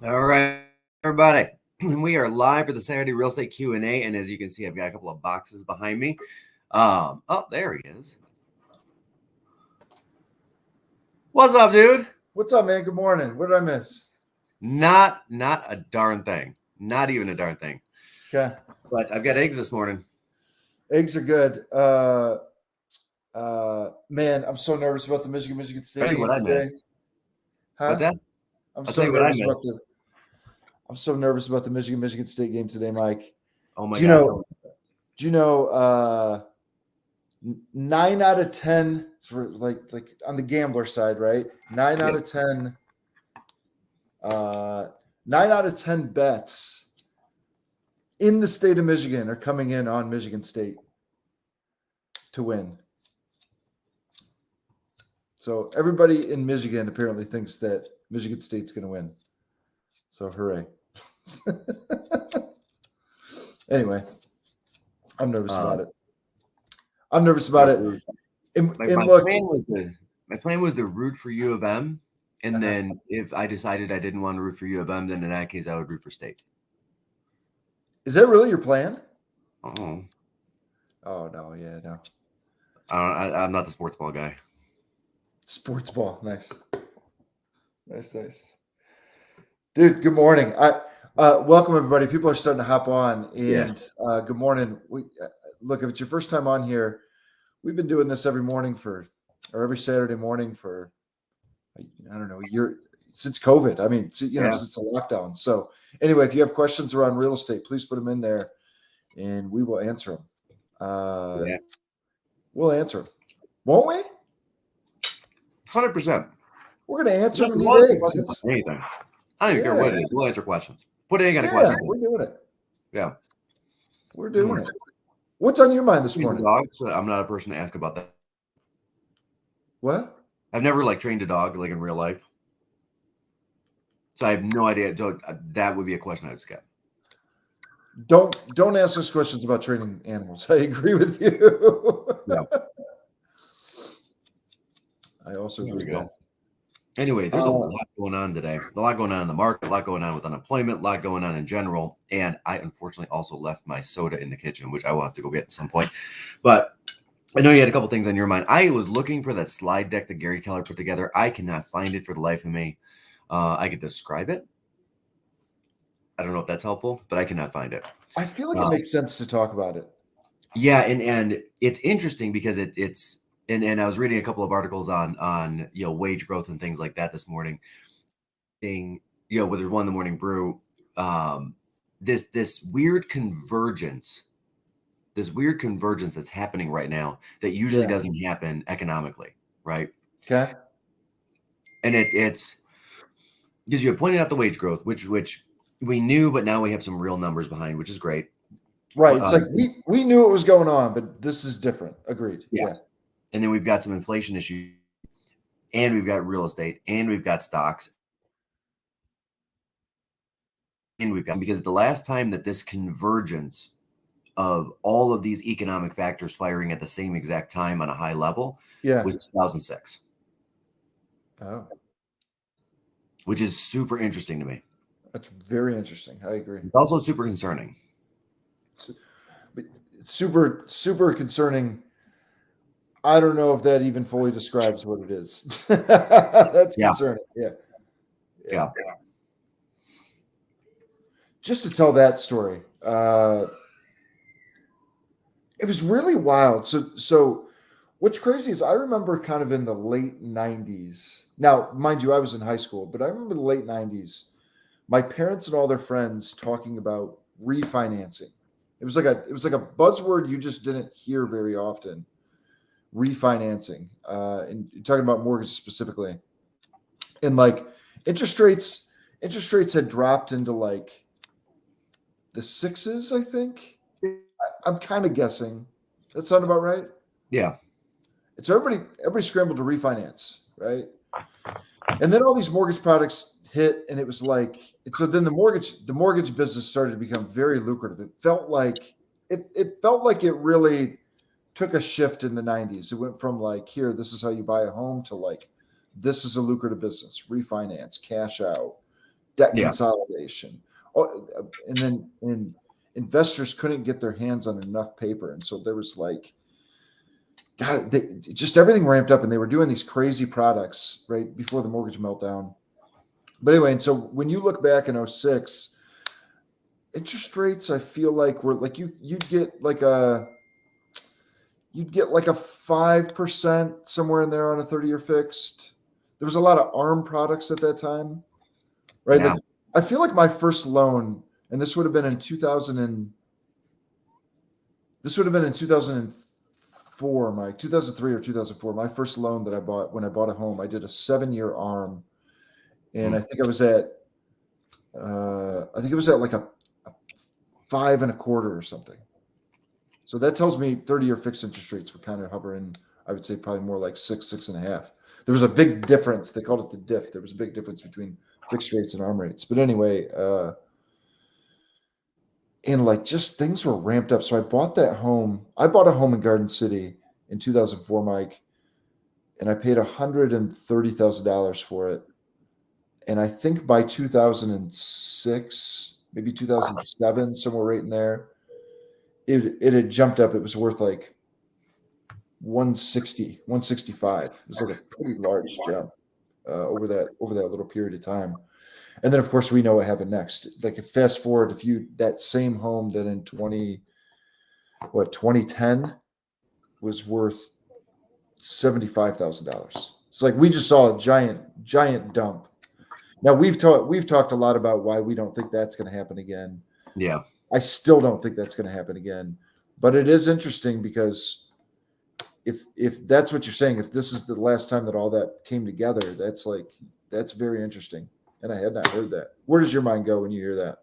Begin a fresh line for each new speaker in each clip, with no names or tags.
All right, everybody. We are live for the Saturday Real Estate Q&A, and as you can see, I've got a couple of boxes behind me. Oh, there he is. What's up, dude?
What's up, man? Good morning. What did I miss?
Not a darn thing. Not even a darn thing.
Okay.
But I've got eggs this morning.
Eggs are good. Man, I'm so nervous about the Michigan State
Tell you
game
what I
today.
missed.
Huh?
What's that?
I'm
I'll
so
tell you what I
nervous about
missed.
I'm so nervous about the Michigan State game today, Mike.
Oh my
Do you
God.
know? Do you know? 9 out of 10, sort of like on the gambler side, right? 9 out of 10. 9 out of 10 bets in the state of Michigan are coming in on Michigan State to win. So everybody in Michigan apparently thinks that Michigan State's going to win. So hooray. Anyway, I'm nervous about it. And look,
my plan was to root for U of M, and then if I decided I didn't want to root for U of M, then in that case I would root for State.
Is that really your plan?
Oh
no, yeah, no.
I'm not the sports ball guy.
Sports ball, nice. Dude, good morning. Welcome everybody. People are starting to hop on, and good morning. Look, if it's your first time on here, we've been doing this every Saturday morning for I don't know, a year since COVID. I mean, since the lockdown. So anyway, if you have questions around real estate, please put them in there, and we will answer them. We'll answer them, won't we?
100%.
We're going to answer them. Need eggs.
Anything. I don't even care what it is. We'll answer questions. Put any kind of question.
We're doing it.
Yeah.
We're doing it. What's on your mind this morning?
So I'm not a person to ask about that.
What?
I've never trained a dog in real life. So I have no idea. So that would be a question I would skip.
Don't ask us questions about training animals. I agree with you.
Yeah.
I also agree with that.
Anyway, there's a lot going on today. A lot going on in the market, a lot going on with unemployment, a lot going on in general. And I unfortunately also left my soda in the kitchen, which I will have to go get at some point. But I know you had a couple things on your mind. I was looking for that slide deck that Gary Keller put together. I cannot find it for the life of me. I could describe it. I don't know if that's helpful, but I cannot find it.
I feel like it makes sense to talk about it.
Yeah, and it's interesting because it's and I was reading a couple of articles on wage growth and things like that this morning. Where there's one in the morning brew, this weird convergence that's happening right now that usually doesn't happen economically, right?
Okay.
And it's because you have pointed out the wage growth, which we knew, but now we have some real numbers behind, which is great.
Right. It's like we knew what was going on, but this is different. Agreed. Yeah.
And then we've got some inflation issues, and we've got real estate, and we've got stocks. And we've got, because the last time that this convergence of all of these economic factors firing at the same exact time on a high level was 2006.
Oh.
Which is super interesting to me.
That's very interesting. I agree.
It's also super concerning.
Super, super concerning. I don't know if that even fully describes what it is. That's concerning. Yeah. Just to tell that story, it was really wild. So what's crazy is I remember kind of in the late 90s. Now, mind you, I was in high school, but I remember the late 90s, my parents and all their friends talking about refinancing. It was like a buzzword you just didn't hear very often. Refinancing, and you're talking about mortgages specifically, and interest rates had dropped into the sixes. I think I'm kind of guessing. That sound about right?
Yeah.
It's everybody scrambled to refinance, right? And then all these mortgage products hit, and it was so then the mortgage business started to become very lucrative. It felt like it really took a shift in the 90s. It went from here, this is how you buy a home, to this is a lucrative business, refinance, cash out, debt
Yeah.
consolidation. And then investors couldn't get their hands on enough paper. And so there was like, God, just everything ramped up, and they were doing these crazy products right before the mortgage meltdown. But anyway, and so when you look back in 06, interest rates, I feel like were like you'd get like a 5% somewhere in there on a 30-year fixed. There was a lot of ARM products at that time, right?
Yeah.
Like I feel like my first loan, and this would have been in 2004, Mike, 2003 or 2004. My first loan that I bought when I bought a home, I did a 7-year ARM, and I think it was at like a 5.25 or something. So that tells me 30-year fixed interest rates were kind of hovering, I would say probably more like 6.5. There was a big difference. They called it the diff. There was a big difference between fixed rates and ARM rates. But anyway, and like just things were ramped up. So I bought that home. I bought a home in Garden City in 2004, Mike, and I paid $130,000 for it. And I think by 2006, maybe 2007, somewhere right in there, it had jumped up. It was worth like 160, 165. It was like a pretty large jump over that little period of time. And then of course we know what happened next. Like fast forward, if you that same home that in 2010 was worth $75,000. It's like we just saw a giant dump. Now we've talked a lot about why we don't think that's going to happen again.
Yeah.
I still don't think that's going to happen again. But it is interesting because if that's what you're saying, if this is the last time that all that came together, that's very interesting. And I had not heard that. Where does your mind go when you hear that?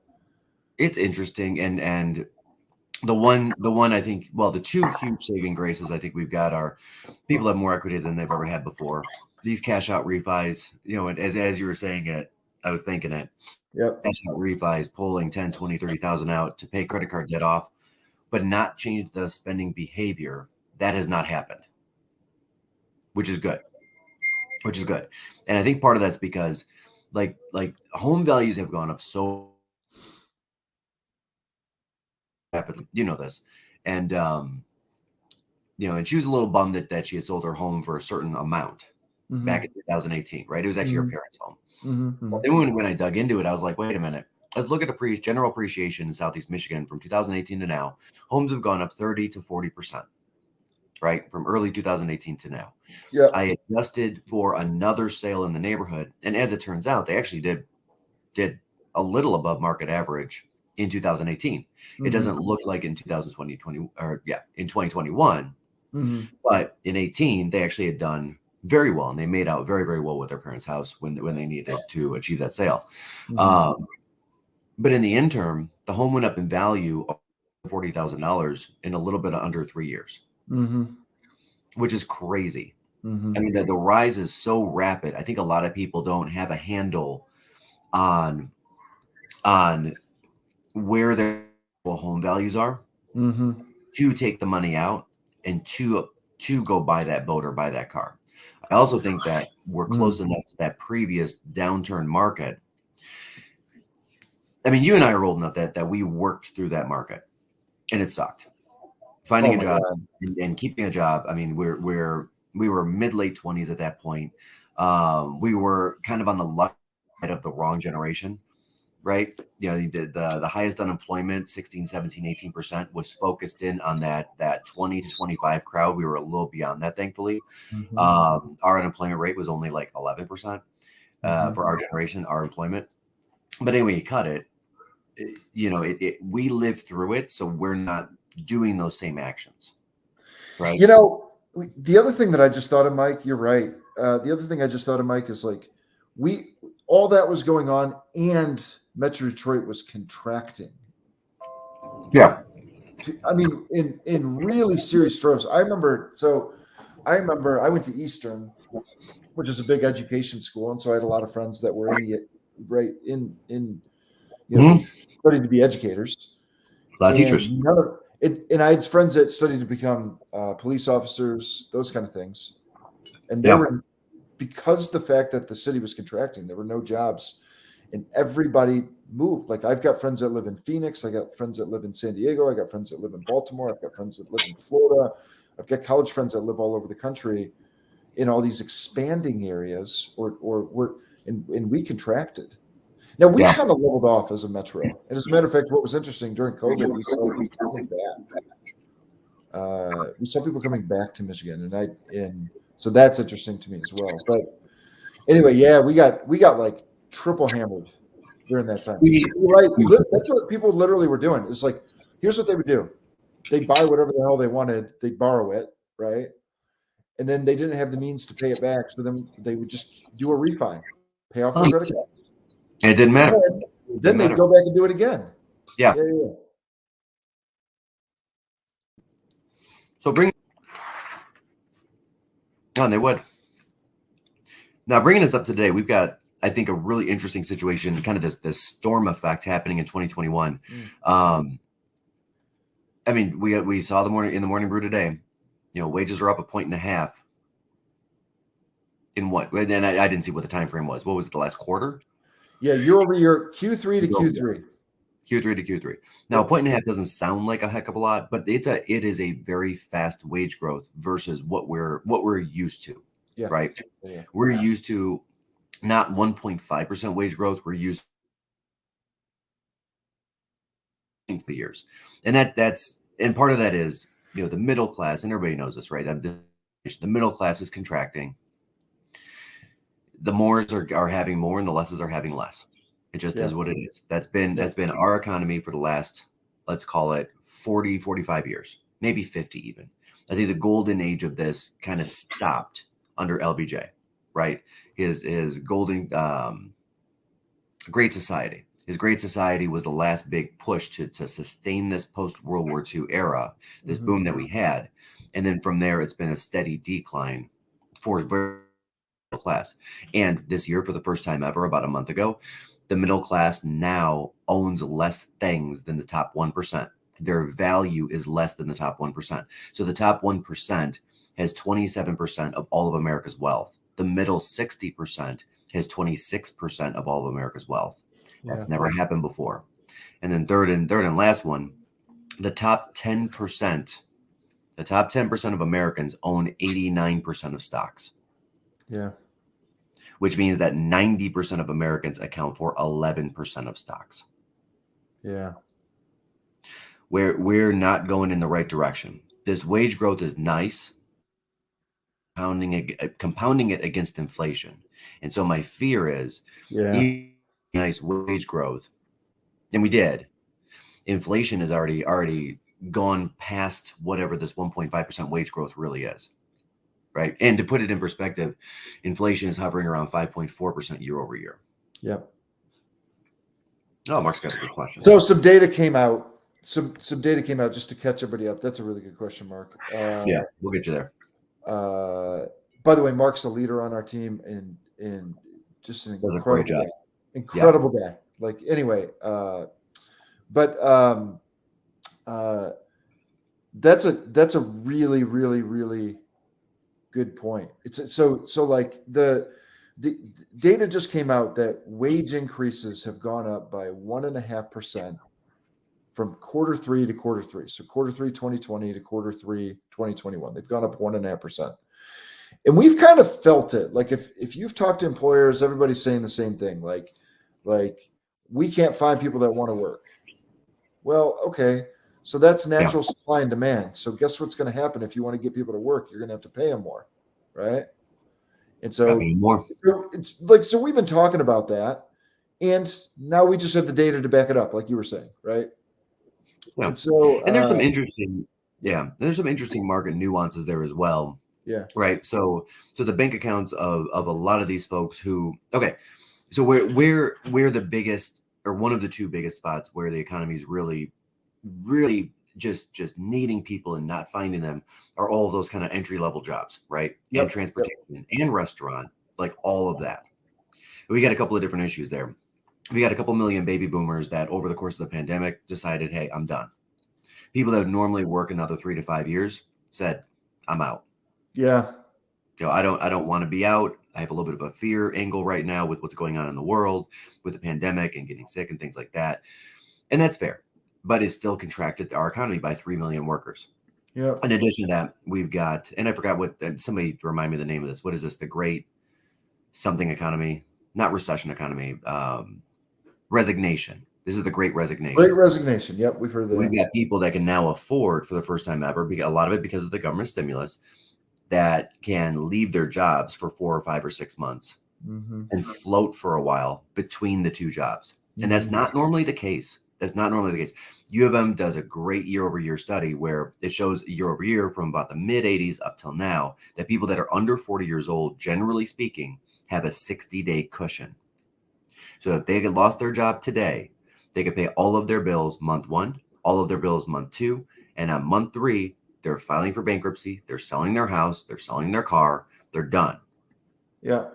It's interesting, and the one I think, well, the two huge saving graces I think we've got are people have more equity than they've ever had before. These cash out refis, and as you were saying it, I was thinking it.
Yep.
Cash out refis, pulling 10, 20, 30,000 out to pay credit card debt off, but not change the spending behavior. That has not happened, which is good. And I think part of that's because like home values have gone up so rapidly, this. And and she was a little bummed that she had sold her home for a certain amount back in 2018, right? It was actually her parents' home. Well, then when I dug into it, I was like, wait a minute, let's look at general appreciation in Southeast Michigan from 2018 to now. Homes have gone up 30 to 40%, right? From early 2018 to now.
Yeah.
I adjusted for another sale in the neighborhood, and as it turns out, they actually did a little above market average in 2018. It doesn't look like in 2021, but in 18 they actually had done very well, and they made out very, very well with their parents' house when they needed to achieve that sale. But in the interim, the home went up in value $40,000 in a little bit under 3 years, which is crazy. I mean, the rise is so rapid. I think a lot of people don't have a handle on where their home values are to take the money out and to go buy that boat or buy that car. I also think that we're close enough to that previous downturn market. I mean, you and I are old enough that we worked through that market, and it sucked. Finding a job and keeping a job. I mean, we were mid-late 20s at that point. We were kind of on the luck side of the wrong generation, right? The highest unemployment, 16, 17, 18%, was focused in on that 20 to 25 crowd. We were a little beyond that, thankfully. Our unemployment rate was only like 11% for our generation, our employment. But anyway, you cut it. We lived through it, so we're not doing those same actions, right?
The other thing that I just thought of, Mike, you're right. The other thing I just thought of, Mike, is like all that was going on, and Metro Detroit was contracting.
Yeah.
I mean, in really serious terms. I remember I went to Eastern, which is a big education school, and so I had a lot of friends that were studied to be educators.
A lot of teachers.
And I had friends that studied to become police officers, those kind of things. And there were, because the fact that the city was contracting, there were no jobs. and everybody moved. Like I've got friends that live in Phoenix. I got friends that live in San Diego. I got friends that live in Baltimore. I've got friends that live in Florida. I've got college friends that live all over the country in all these expanding areas, and we contracted. Now we kind of leveled off as a metro. And as a matter of fact, what was interesting during COVID, we saw people coming back. We saw people coming back to Michigan, and so that's interesting to me as well. But anyway, yeah, we got like triple hammered during that time. Right? That's what people literally were doing. It's like, here's what they would do: they'd buy whatever the hell they wanted, they'd borrow it, right? And then they didn't have the means to pay it back, so then they would just do a refi, pay off their credit card.
It didn't matter.
Then they'd go back and do it again.
Yeah. So they would. Now, bringing us up today, we've got, I think, a really interesting situation, kind of this storm effect happening in 2021. I mean, we saw in the morning brew today, wages are up 1.5 points. In what? And I didn't see what the time frame was. What was it, the last quarter?
Yeah, year over year, Q3 to Q3.
Q3 to Q3. Now, 1.5 points doesn't sound like a heck of a lot, but it is a very fast wage growth versus what we're used to, right? Yeah. We're used to not 1.5% wage growth. We're used to years, and that's part of that is the middle class, and everybody knows this, right? The middle class is contracting. The mores are having more, and the lesses are having less. It just is what it is. That's been our economy for the last, let's call it 40, 45 years, maybe 50 even. I think the golden age of this kind of stopped under LBJ, right? His golden Great Society. His Great Society was the last big push to sustain this post-World War II era, this boom that we had. And then from there, it's been a steady decline for very middle class. And this year, for the first time ever, about a month ago, the middle class now owns less things than the top 1%. Their value is less than the top 1%. So the top 1% has 27% of all of America's wealth. The middle 60% has 26% of all of America's wealth. That's never happened before. And then third and last one, the top 10%. The top 10% of Americans own 89% of stocks. Yeah. Which means that 90% of Americans account for 11% of stocks. Yeah. We're not going in the right direction. This wage growth is nice, compounding it against inflation. And so my fear is, nice wage growth, and we did. Inflation has already gone past whatever this 1.5% wage growth really is. Right. And to put it in perspective, inflation is hovering around 5.4% year over year. Yep. Oh, Mark's got a good question.
So some data came out. Some data came out just to catch everybody up. That's a really good question, Mark.
Yeah, we'll get you there.
By the way, Mark's a leader on our team and just an incredible guy. Like anyway, but that's a really, really, really good point. It's so like the data just came out that wage increases have gone up by 1.5% from quarter three to quarter three. So quarter three 2020 to quarter three 2021. They've gone up 1.5%. And we've kind of felt it. Like if you've talked to employers, everybody's saying the same thing. Like we can't find people that want to work. Well, okay. So that's natural supply and demand. So guess what's going to happen if you want to get people to work? You're going to have to pay them more, right? And so it's like, so we've been talking about that, and now we just have the data to back it up, like you were saying, right?
Yeah. And so, and there's some interesting market nuances there as well. Yeah. Right. So the bank accounts of a lot of these folks who, so we're the biggest, or one of the two biggest spots where the economy is really just needing people and not finding them are all of those kind of entry level jobs, right? And transportation and restaurant, like all of that. We got a couple of different issues there. We got a couple million baby boomers that over the course of the pandemic decided, hey, I'm done. People that would normally work another 3 to 5 years said, I'm out. Yeah. I don't want to be out. I have a little bit of a fear angle right now with what's going on in the world with the pandemic and getting sick and things like that. And that's fair, but it's still contracted our economy by 3 million workers.
Yeah.
In addition to that, we've got, and I forgot what, somebody remind me the name of this. What is this? The great something economy, not recession economy, resignation. This is the great resignation.
Great resignation. Yep. We've heard that.
We've got people that can now afford for the first time ever, a lot of it because of the government stimulus, that can leave their jobs for 4 or 5 or 6 months and float for a while between the two jobs. And that's not normally the case. That's not normally the case. U of M does a great year-over-year study where it shows year-over-year from about the mid-'80s up till now that people that are under 40 years old, generally speaking, have a 60-day cushion. So if they had lost their job today, they could pay all of their bills month 1, all of their bills month 2, and on month 3, they're filing for bankruptcy, they're selling their house, they're selling their car, they're done.
Yeah.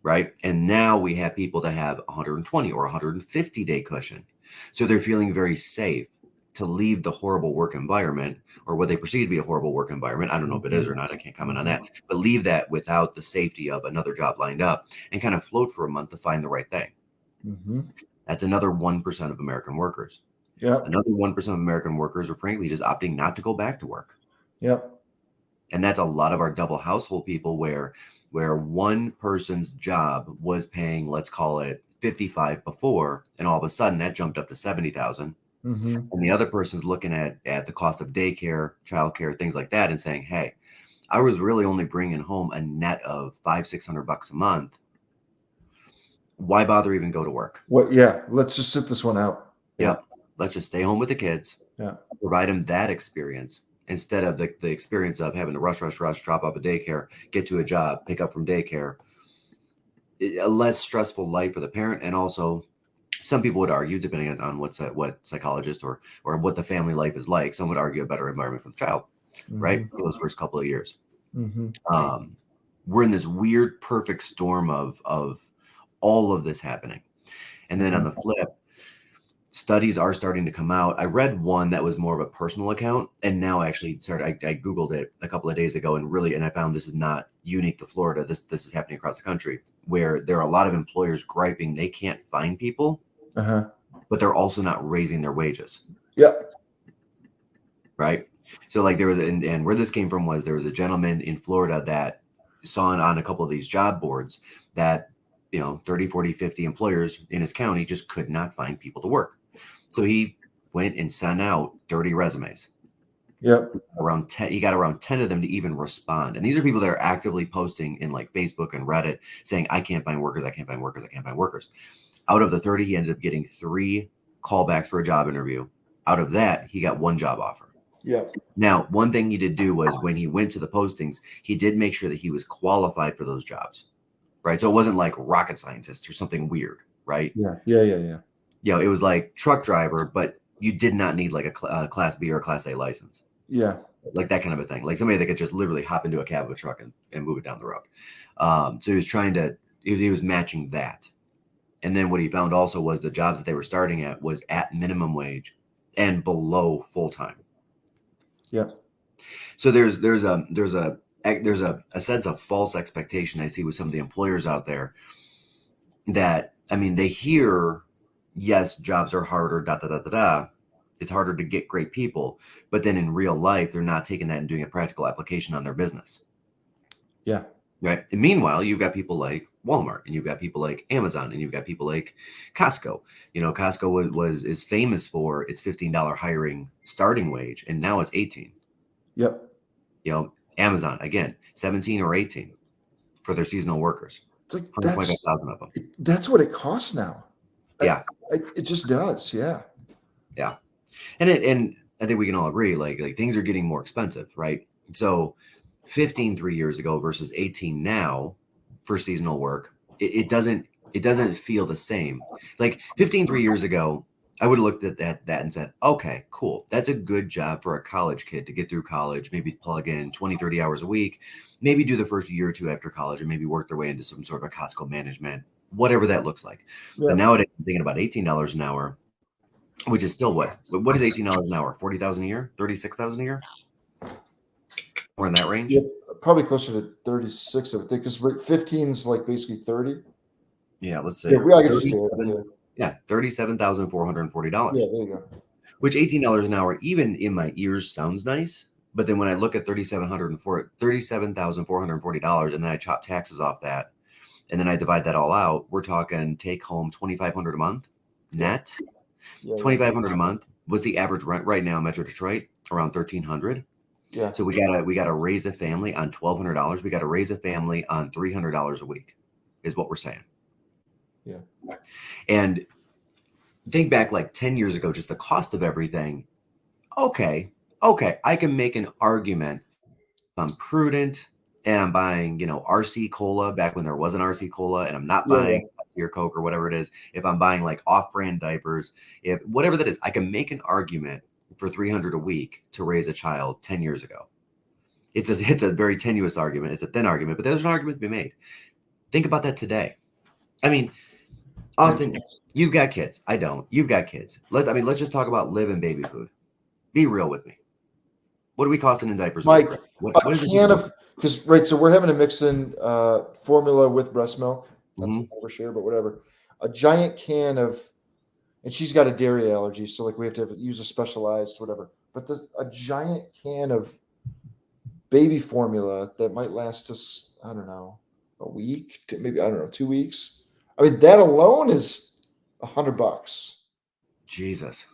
Right. And now we have people that have 120 or 150-day cushion. So they're feeling very safe to leave the horrible work environment, or what they perceive to be a horrible work environment. I don't know if it is or not. I can't comment on that, but leave that without the safety of another job lined up and kind of float for a month to find the right thing. That's another 1% of American workers.
Yeah.
Another 1% of American workers are frankly just opting not to go back to work.
Yep.
And that's a lot of our double household people where one person's job was paying, let's call it 55 before, and all of a sudden that jumped up to 70,000. And the other person's looking at the cost of daycare, childcare, things like that, and saying, hey, I was really only bringing home a net of $500-600 a month. Why bother even go to work?
What? Yeah. Let's just sit this one out.
Yep. Let's just stay home with the kids.
Yeah. Provide
them that experience instead of the experience of having to rush, drop off a daycare, get to a job, pick up from daycare. A less stressful life for the parent. And also, some people would argue, depending on what psychologist or what the family life is like, some would argue a better environment for the child, right? For those first couple of years. We're in this weird, perfect storm of all of this happening. And then on the flip, studies are starting to come out. I read one that was more of a personal account, and now I actually I Googled it a couple of days ago, and I found this is not unique to Florida. This is happening across the country, where there are a lot of employers griping they can't find people, but they're also not raising their wages.
Yep.
Right. So like there was, and where this came from was there was a gentleman in Florida that saw on a couple of these job boards that 30, 40, 50 employers in his county just could not find people to work. So he went and sent out 30 resumes.
Yep.
He got around 10 of them to even respond. And these are people that are actively posting in like Facebook and Reddit saying, I can't find workers. I can't find workers. I can't find workers. Out of the 30, he ended up getting 3 callbacks for a job interview. Out of that, he got 1 job offer.
Yeah.
Now, one thing he did do was when he went to the postings, he did make sure that he was qualified for those jobs. Right. So it wasn't like rocket scientist or something weird. Right.
Yeah.
It was like truck driver, but you did not need like a class B or a class A license.
Yeah.
Like that kind of a thing. Like somebody that could just literally hop into a cab of a truck and move it down the road. So he was he was matching that. And then what he found also was the jobs that they were starting at was at minimum wage and below full time.
Yeah.
So there's a sense of false expectation I see with some of the employers out there that, I mean, they hear, yes, jobs are harder, it's harder to get great people, but then in real life, they're not taking that and doing a practical application on their business. Yeah. Right. And meanwhile, you've got people like Walmart, and you've got people like Amazon, and you've got people like Costco. Costco is famous for its $15 hiring starting wage, and now it's 18. Yep. Amazon, again, 17 or 18 for their seasonal workers.
It's like of them. That's what it costs now.
Yeah.
It just does. Yeah.
Yeah. And I think we can all agree, like things are getting more expensive, right? So 15 3 years ago versus 18 now for seasonal work, it doesn't feel the same. Like 15 3 years ago, I would have looked at that and said, okay, cool. That's a good job for a college kid to get through college, maybe plug in 20, 30 hours a week, maybe do the first year or two after college, and maybe work their way into some sort of Costco management, whatever that looks like. Yeah. But nowadays, I'm thinking about $18 an hour, which is still what is $18 an hour? $40,000 a year? $36,000 a year? Or in that range?
Yep. probably closer to 36, I would think, because 15 is like basically 30.
Yeah, let's say
Yeah, I could just do it. Yeah,
$37,440.
yeah, there you go.
Which $18 an hour, even in my ears, sounds nice. But then when I look at $37,440, and then I chop taxes off that, and then I divide that all out, we're talking take home $2,500 a month net.
Yeah,
$2,500 a month was the average rent right now in Metro Detroit, around $1,300.
yeah.
So we gotta raise a family on $1,200. We gotta raise a family on $300 a week, is what we're saying.
Yeah.
And think back like 10 years ago, just the cost of everything. Okay, I can make an argument. I'm prudent and I'm buying, RC Cola back when there was an RC Cola, and I'm not buying your Coke or whatever it is. If I'm buying like off-brand diapers, if whatever that is, I can make an argument for $300 a week to raise a child 10 years ago. It's a very tenuous argument. It's a thin argument, but there's an argument to be made. Think about that today. I mean, Austin, you've got kids. I don't. You've got kids. Let's just talk about live and baby food. Be real with me. What are we costing in diapers?
Mike,
what is
can of, because right, so we're having to mix in formula with breast milk. That's for sure, but whatever. A giant can of, and she's got a dairy allergy, so like we have to use a specialized whatever. But a giant can of baby formula that might last us, I don't know, a week, maybe, I don't know, 2 weeks. I mean, that alone is $100.
Jesus.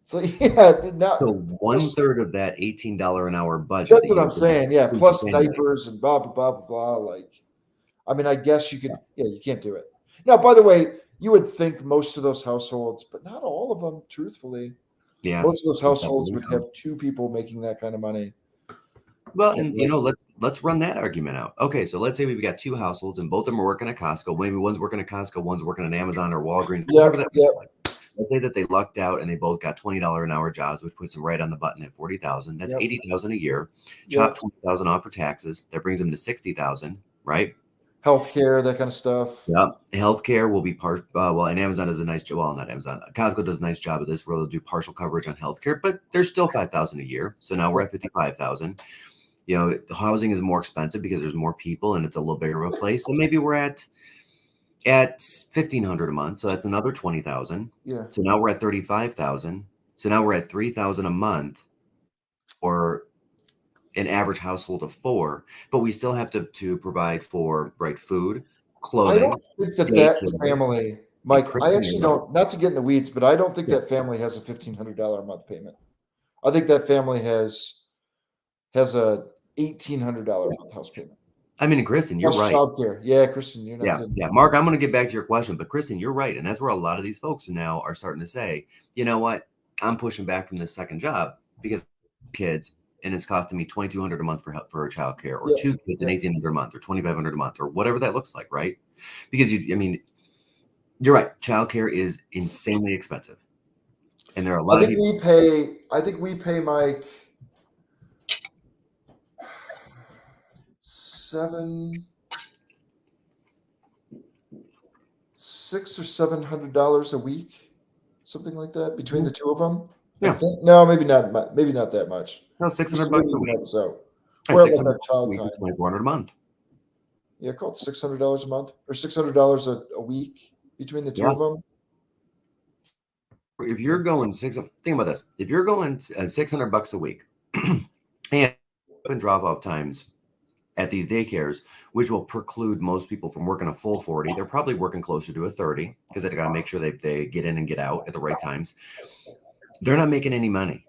So yeah,
so 1/3 of that $18 an hour budget.
That's what I'm saying. Yeah, plus diapers and blah blah blah blah blah. Like, I mean, I guess you could. Yeah, you can't do it. Now, by the way, you would think most of those households, but not all of them, truthfully.
Yeah,
most of those households would have 2 people making that kind of money.
Well, and let's run that argument out. Okay, so let's say we've got 2 households and both of them are working at Costco. Maybe one's working at Costco, one's working at Amazon or Walgreens.
Yeah.
Let's say that they lucked out and they both got $20 an hour jobs, which puts them right on the button at $40,000. That's $80,000 a year. Chop $20,000 off for taxes. That brings them to $60,000, right?
Healthcare, that kind of stuff.
Yeah, healthcare will be and Amazon does a nice job. Well, not Amazon. Costco does a nice job of this, where they'll do partial coverage on healthcare, but there's still $5,000 a year. So now we're at $55,000. The housing is more expensive because there's more people and it's a little bigger of a place. So maybe we're at $1,500 a month. So that's another $20,000.
Yeah.
So now we're at $35,000. So now we're at $3,000 a month or an average household of 4, but we still have to provide for food, clothing.
I don't think that family, Mike, I actually don't, not to get in the weeds, but I don't think that family has a $1,500 a month payment. I think that family has a $1,800 a month house payment.
I mean, Kristen, you're right.
Childcare. Yeah, Kristen, you're not kidding.
Yeah, Mark, I'm going to get back to your question, but Kristen, you're right. And that's where a lot of these folks now are starting to say, you know what? I'm pushing back from this second job because kids, and it's costing me $2,200 a month for childcare, or 2 kids and $1,800 a month, or $2,500 a month, or whatever that looks like, right? Because you're right. Childcare is insanely expensive, and there are a lot of people.
I think we pay Mike $600 or $700 a week, something like that, between the 2 of them.
Yeah.
No, maybe not that much.
No, $600 a week.
So
we're at $400 a month.
Yeah, call it $600 a month or $600 a week between the 2 of them.
If you're going think about this. If you're going $600 a week, and drop-off times at these daycares, which will preclude most people from working a full 40, they're probably working closer to a 30 because they got to make sure they get in and get out at the right times. They're not making any money.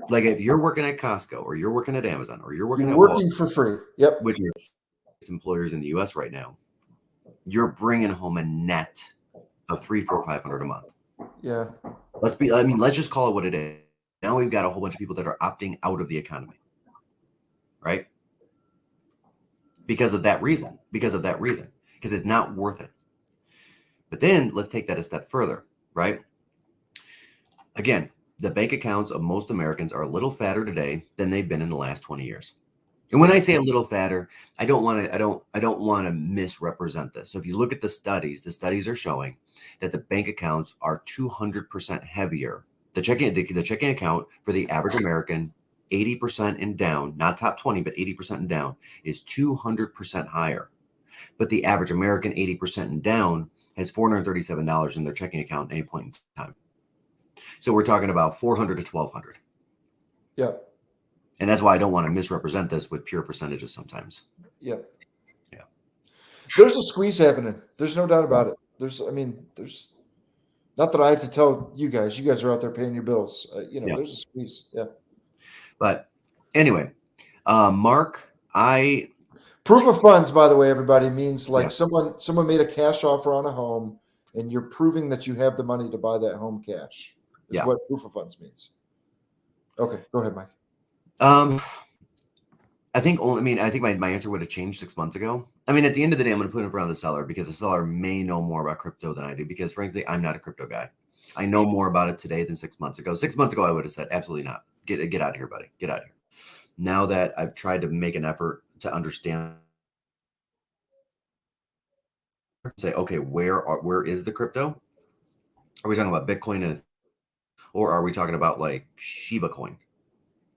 Like if you're working at Costco or you're working at Amazon or you're working
for free, yep,
which are employers in the U.S. right now, you're bringing home a net of $300, $400, $500 a month.
Yeah.
Let's just call it what it is. Now we've got a whole bunch of people that are opting out of the economy, right? Because of that reason, because it's not worth it. But then let's take that a step further, right? Again, the bank accounts of most Americans are a little fatter today than they've been in the last 20 years. And when I say a little fatter, I don't want to misrepresent this. So if you look at the studies are showing that the bank accounts are 200% heavier. The checking account for the average American 80% and down, not top 20, but 80% and down is 200% higher. But the average American 80% and down has $437 in their checking account at any point in time. So we're talking about 400 to 1200.
Yep.
And that's why I don't want to misrepresent this with pure percentages sometimes.
Yep.
Yeah.
There's a squeeze happening. There's no doubt about it. There's not that I have to tell you guys. You guys are out there paying your bills. There's a squeeze. Yeah.
But anyway, Mark,
proof of funds, by the way, everybody, means like someone made a cash offer on a home, and you're proving that you have the money to buy that home cash. Is what proof of funds means. Okay, go ahead, Mike.
I think my answer would have changed 6 months ago. I mean, at the end of the day, I'm going to put it in front of the seller because the seller may know more about crypto than I do because, frankly, I'm not a crypto guy. I know more about it today than 6 months ago. 6 months ago, I would have said, absolutely not. Get out of here, buddy. Get out of here. Now that I've tried to make an effort to understand, say, okay, where is the crypto? Are we talking about Bitcoin or are we talking about like Shiba coin?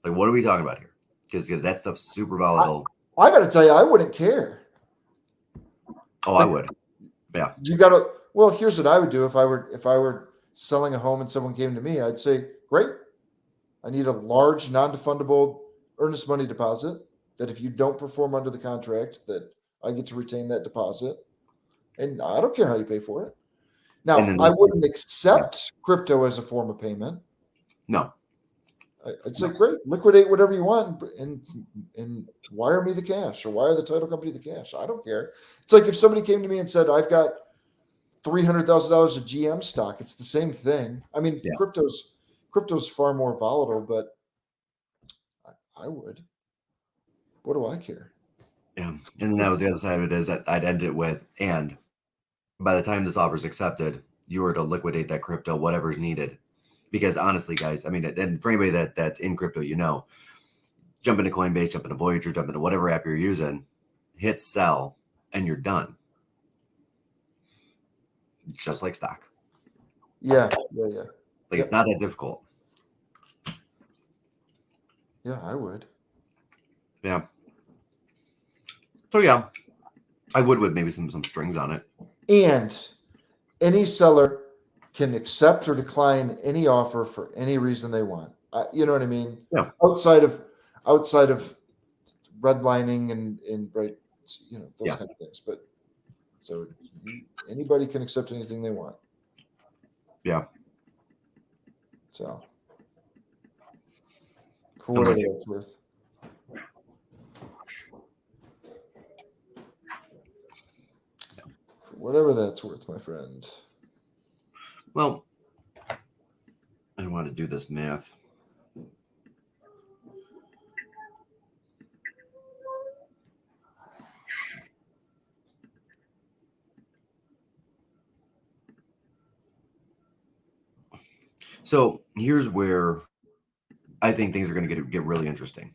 Like, what are we talking about here? Because that stuff's super volatile.
I got to tell you, I wouldn't care.
Oh, I would. Yeah.
You got to. Well, here's what I would do if I were selling a home and someone came to me. I'd say, great. I need a large, non-refundable earnest money deposit. That if you don't perform under the contract, that I get to retain that deposit, and I don't care how you pay for it. Now, I wouldn't accept crypto as a form of payment.
No.
I'd say, great, liquidate whatever you want and wire me the cash or wire the title company the cash. I don't care. It's like if somebody came to me and said, I've got $300,000 of GM stock. It's the same thing. I mean, crypto's far more volatile, but I would. What do I care?
Yeah. And then that was the other side of it is that I'd end it with, and by the time this offer is accepted, you were to liquidate that crypto, whatever's needed. Because honestly, guys, I mean, and for anybody that's in crypto, jump into Coinbase, jump into Voyager, jump into whatever app you're using, hit sell, and you're done. Just like stock.
Yeah.
It's not that difficult.
Yeah, I would.
Yeah. So yeah, I would with maybe some strings on it.
And any seller can accept or decline any offer for any reason they want. You know what I mean?
Yeah.
Outside of redlining and right, those kind of things. But so anybody can accept anything they want.
Yeah.
So for whatever that's worth. For whatever that's worth, my friend.
Well, I want to do this math. So here's where I think things are going to get really interesting,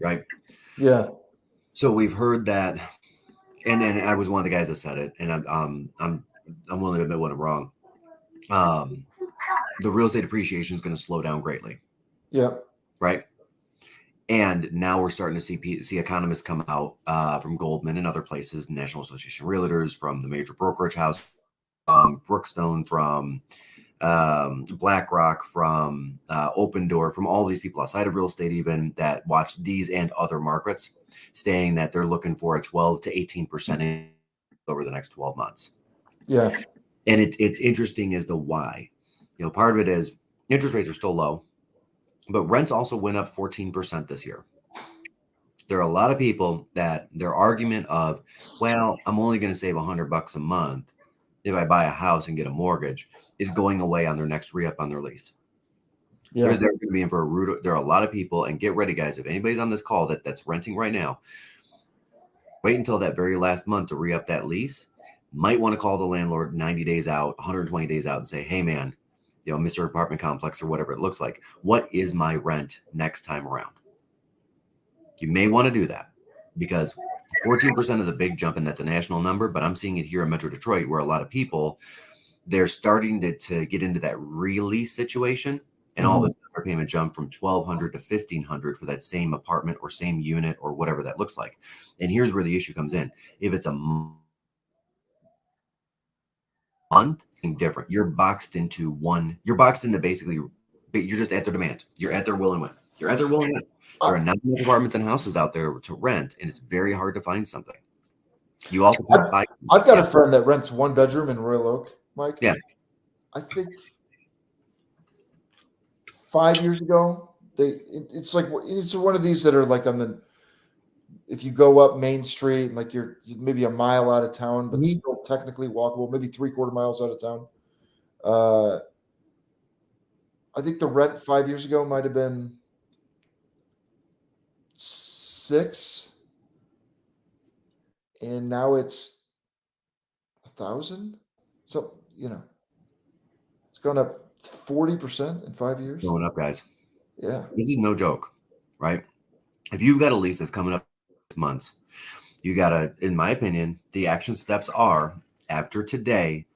right?
Yeah.
So we've heard that, and I was one of the guys that said it, and I'm willing to admit when I'm wrong. The real estate appreciation is going to slow down greatly.
Yeah.
Right. And now we're starting to see economists come out from Goldman and other places, National Association of Realtors, from the major brokerage house, Brookstone, from BlackRock, from Open Door, from all these people outside of real estate, even that watch these and other markets, saying that they're looking for a 12 to 18% over the next 12 months.
Yeah.
And it's interesting as to why. Part of it is interest rates are still low, but rents also went up 14% this year. There are a lot of people that their argument of, well, I'm only going to save $100 a month if I buy a house and get a mortgage is going away on their next re-up on their lease. Yeah. They're going to be in for a rude. There are a lot of people, and get ready, guys. If anybody's on this call that's renting right now, wait until that very last month to re-up that lease. Might want to call the landlord 90 days out, 120 days out and say, hey, man, Mr. Apartment Complex or whatever it looks like, what is my rent next time around? You may want to do that because 14% is a big jump, and that's a national number, but I'm seeing it here in Metro Detroit where a lot of people, they're starting to get into that release situation, and all of a sudden payment jump from $1,200 to $1,500 for that same apartment or same unit or whatever that looks like. And here's where the issue comes in. If it's a month, different. You're boxed into basically, you're just at their demand. You're at their will and win. You're at their will and win. There are not enough apartments and houses out there to rent, and it's very hard to find something. You also
I've got a friend that rents 1 bedroom in Royal Oak, Mike.
Yeah.
I think 5 years ago, it's one of these that are like if you go up Main Street and like you're maybe a mile out of town, but still technically walkable, maybe 3/4 miles out of town. I think the rent 5 years ago might have been $6, and now it's $1,000. So it's gone up 40% in 5 years.
Going up, guys.
Yeah,
this is no joke, right? If you've got a lease that's coming up 6 months, you gotta, in my opinion, the action steps are after today,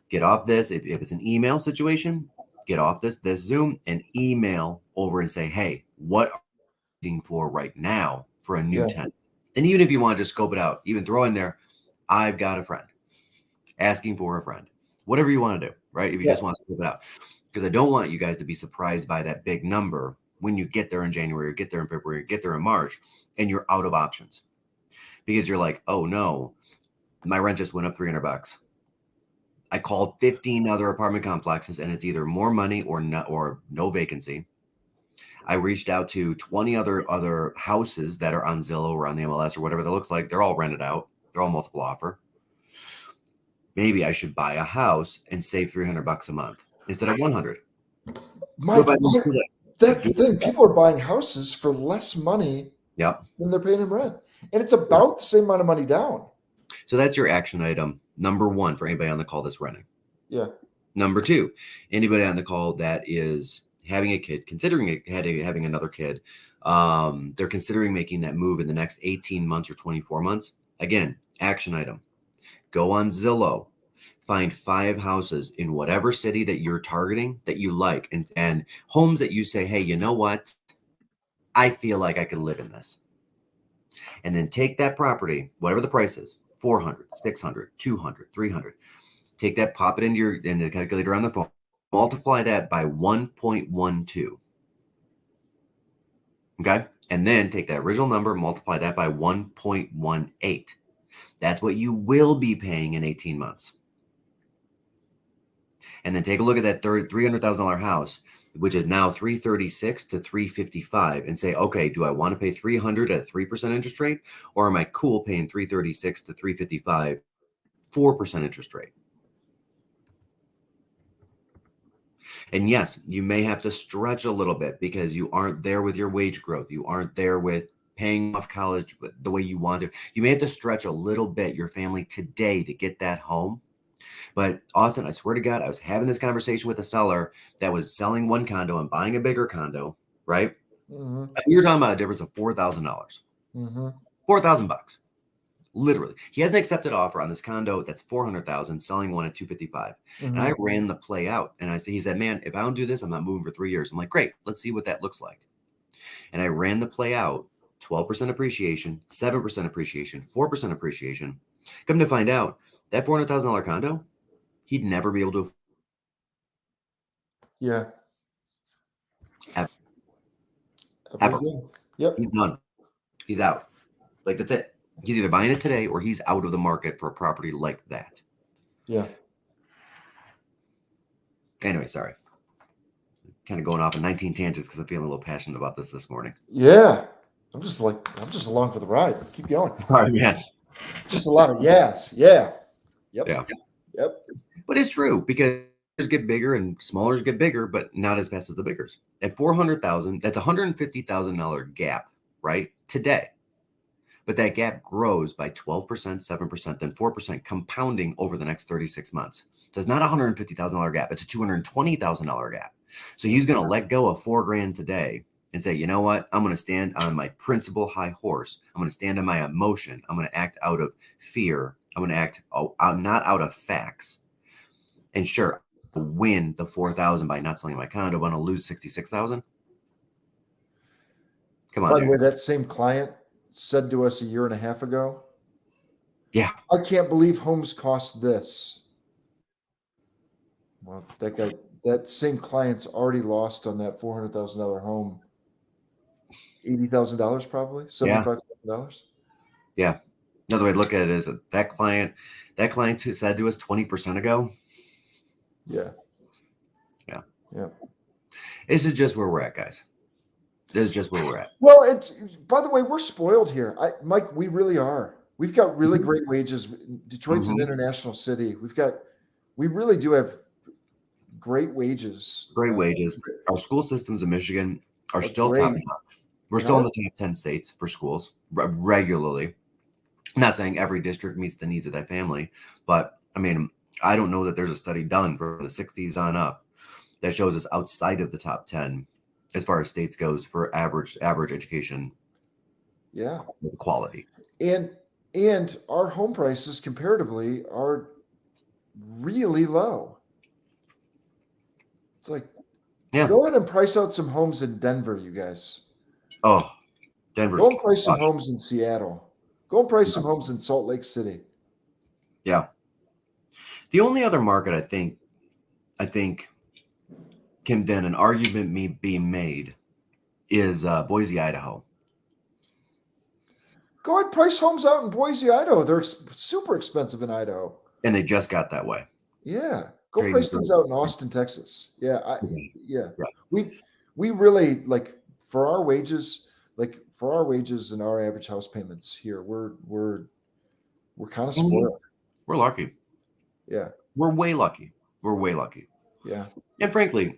get off this. If it's an email situation, get off this Zoom and email over and say, hey, what are you looking for right now for a new tenant? And even if you want to just scope it out, even throw in there, I've got a friend, asking for a friend, whatever you want to do, right? If you just want to scope it out, because I don't want you guys to be surprised by that big number when you get there in January or get there in February or get there in March and you're out of options because you're like, oh no, my rent just went up $300. I called 15 other apartment complexes and it's either more money or no vacancy. I reached out to 20 other houses that are on Zillow or on the MLS or whatever that looks like. They're all rented out. They're all multiple offer. Maybe I should buy a house and save $300 a month instead of $100.
Mike, that's the thing. People are buying houses for less money than they're paying in rent. And it's about the same amount of money down.
So that's your action item number 1 for anybody on the call that's renting.
Yeah.
Number 2, anybody on the call that is having a kid, considering having another kid, they're considering making that move in the next 18 months or 24 months. Again, action item. Go on Zillow, find 5 houses in whatever city that you're targeting that you like and homes that you say, hey, you know what? I feel like I could live in this. And then take that property, whatever the price is, 400, 600, 200, 300. Take that, pop it into the calculator on the phone, multiply that by 1.12. Okay. And then take that original number, multiply that by 1.18. That's what you will be paying in 18 months. And then take a look at that $300,000 house, which is now $336 to $355, and say, okay, do I want to pay $300 at a 3% interest rate, or am I cool paying $336 to $355, 4% interest rate? And yes, you may have to stretch a little bit because you aren't there with your wage growth. You aren't there with paying off college the way you want to. You may have to stretch a little bit your family today to get that home. But Austin, I swear to God, I was having this conversation with a seller that was selling one condo and buying a bigger condo, right? Mm-hmm. You're talking about a difference of $4,000. Mm-hmm. $4,000. Literally. He has an accepted offer on this condo that's $400,000, selling one at $255. Mm-hmm. And I ran the play out. And he said, man, if I don't do this, I'm not moving for 3 years. I'm like, great, let's see what that looks like. And I ran the play out, 12% appreciation, 7% appreciation, 4% appreciation. Come to find out, that $400,000 condo, he'd never be able to.
Yeah.
Ever.
Yep.
He's done. He's out. Like, that's it. He's either buying it today or he's out of the market for a property like that.
Yeah.
Anyway, sorry. Kind of going off on 19 tangents because I'm feeling a little passionate about this morning.
Yeah. I'm just along for the ride. Keep going.
Sorry, man.
Just a lot of yes. Yeah. Yep.
Yeah.
Yep.
But it's true because get bigger and smallers get bigger, but not as fast as the biggers. At $400,000, that's $150,000 gap, right? Today. But that gap grows by 12%, 7%, then 4% compounding over the next 36 months. So it's not a $150,000 gap. It's a $220,000 gap. So he's going to let go of $4,000 today and say, you know what? I'm going to stand on my principal high horse. I'm going to stand on my emotion. I'm going to act out of fear. I'm going to act not out of facts. And sure, I'll win the $4,000 by not selling my condo, but I'll lose $66,000. Come on.
By the way, that same client said to us a year and a half ago,
yeah.
I can't believe homes cost this. Well, that same client's already lost on that $400,000 home $80,000 probably, $75,000.
Yeah. Another way to look at it is that client who said to us 20% ago.
Yeah.
Yeah.
Yeah.
This is just where we're at, guys. This is just where we're at.
Well, it's, by the way, we're spoiled here. Mike, we really are. We've got really great wages. Detroit's an international city. We really do have great wages.
Great wages. Our school systems in Michigan are still
great.
top notch. We're still in the top 10 states for schools regularly. I'm not saying every district meets the needs of that family, but I mean, I don't know that there's a study done from the 60s on up that shows us outside of the top 10 as far as states goes for average education.
Yeah.
Quality.
And our home prices comparatively are really low. It's like, go ahead and price out some homes in Denver, you guys.
Oh, Denver.
Go and price some homes in Seattle. Go and price some homes in Salt Lake City.
Yeah. The only other market I think can then an argument be made is Boise, Idaho.
Go ahead and price homes out in Boise, Idaho. They're super expensive in Idaho.
And they just got that way.
Yeah. Go price things out in Austin, Texas. Yeah.
Yeah.
We really, like, for our wages and our average house payments here, we're kind of spoiled.
We're lucky.
Yeah.
We're way lucky.
Yeah.
And frankly,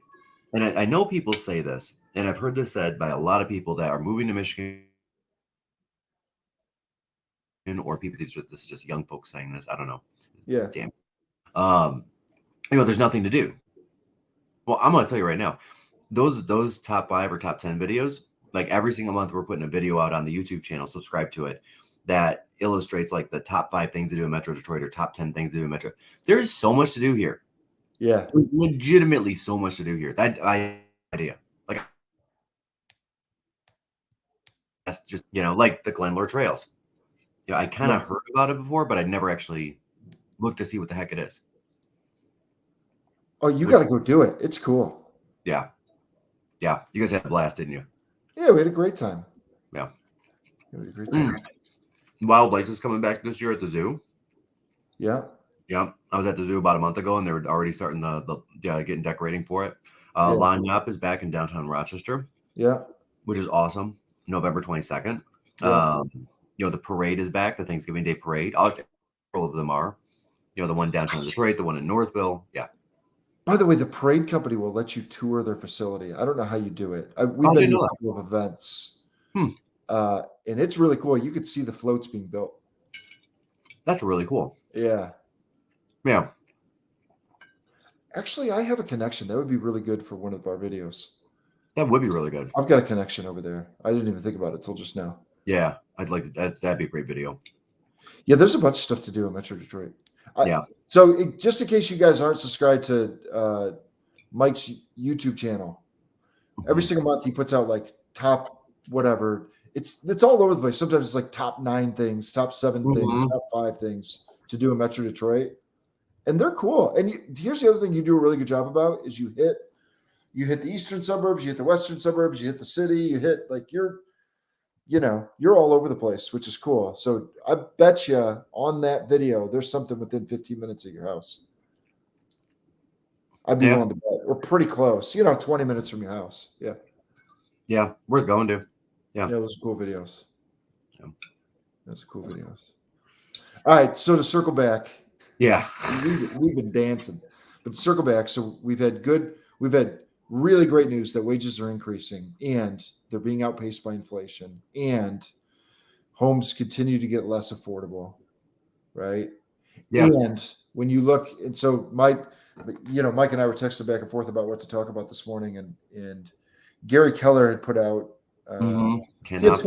and I know people say this, and I've heard this said by a lot of people that are moving to Michigan, or people, this is just young folks saying this. I don't know.
Yeah.
Damn. There's nothing to do. Well, I'm going to tell you right now, those top 5 or top 10 videos, like every single month, we're putting a video out on the YouTube channel. Subscribe to it. That illustrates like the top 5 things to do in Metro Detroit or top 10 things to do in Metro. There's so much to do here.
Yeah.
There's legitimately so much to do here. That idea. Like, that's just, like the Glenlore Trails. I kind of heard about it before, but I'd never actually looked to see what the heck it is.
Oh, you got to go do it. It's cool.
Yeah. Yeah. You guys had a blast, didn't you?
Yeah, we had a great time.
Yeah.
We had a great time.
Wild Lakes is coming back this year at the zoo.
Yeah.
Yeah. I was at the zoo about a month ago, and they were already starting getting decorating for it. Lanyap is back in downtown Rochester.
Yeah.
Which is awesome. November 22nd.
Yeah.
The parade is back, the Thanksgiving Day parade. All of them are. The one downtown Detroit, the one in Northville. Yeah.
By the way, the parade company will let you tour their facility. I don't know how you do it. We've been to a couple of events. And it's really cool. You could see the floats being built.
That's really cool.
Yeah.
Yeah.
Actually, I have a connection. That would be really good for one of our videos.
That would be really good.
I've got a connection over there. I didn't even think about it till just now.
Yeah. I'd like that'd be a great video.
Yeah, there's a bunch of stuff to do in Metro Detroit.
Yeah.
So just in case you guys aren't subscribed to Mike's YouTube channel, every single month he puts out like top whatever. It's all over the place. Sometimes it's like top 9 things, top 7 things, top 5 things to do in Metro Detroit, and they're cool. And here's the other thing you do a really good job about is you hit the eastern suburbs, you hit the western suburbs, you hit the city, you hit like you're all over the place, which is cool. So I bet you on that video, there's something within 15 minutes of your house. I'd be willing to bet. We're pretty close, 20 minutes from your house. Yeah.
Yeah. We're going to. Yeah.
Yeah. Those are cool videos. Yeah. Those are cool videos. All right. So to circle back.
Yeah.
We've been dancing, but to circle back. So we've had really great news that wages are increasing and they're being outpaced by inflation, and homes continue to get less affordable, right? Yeah. And when you look, and so Mike and I were texting back and forth about what to talk about this morning, and Gary Keller had put out he had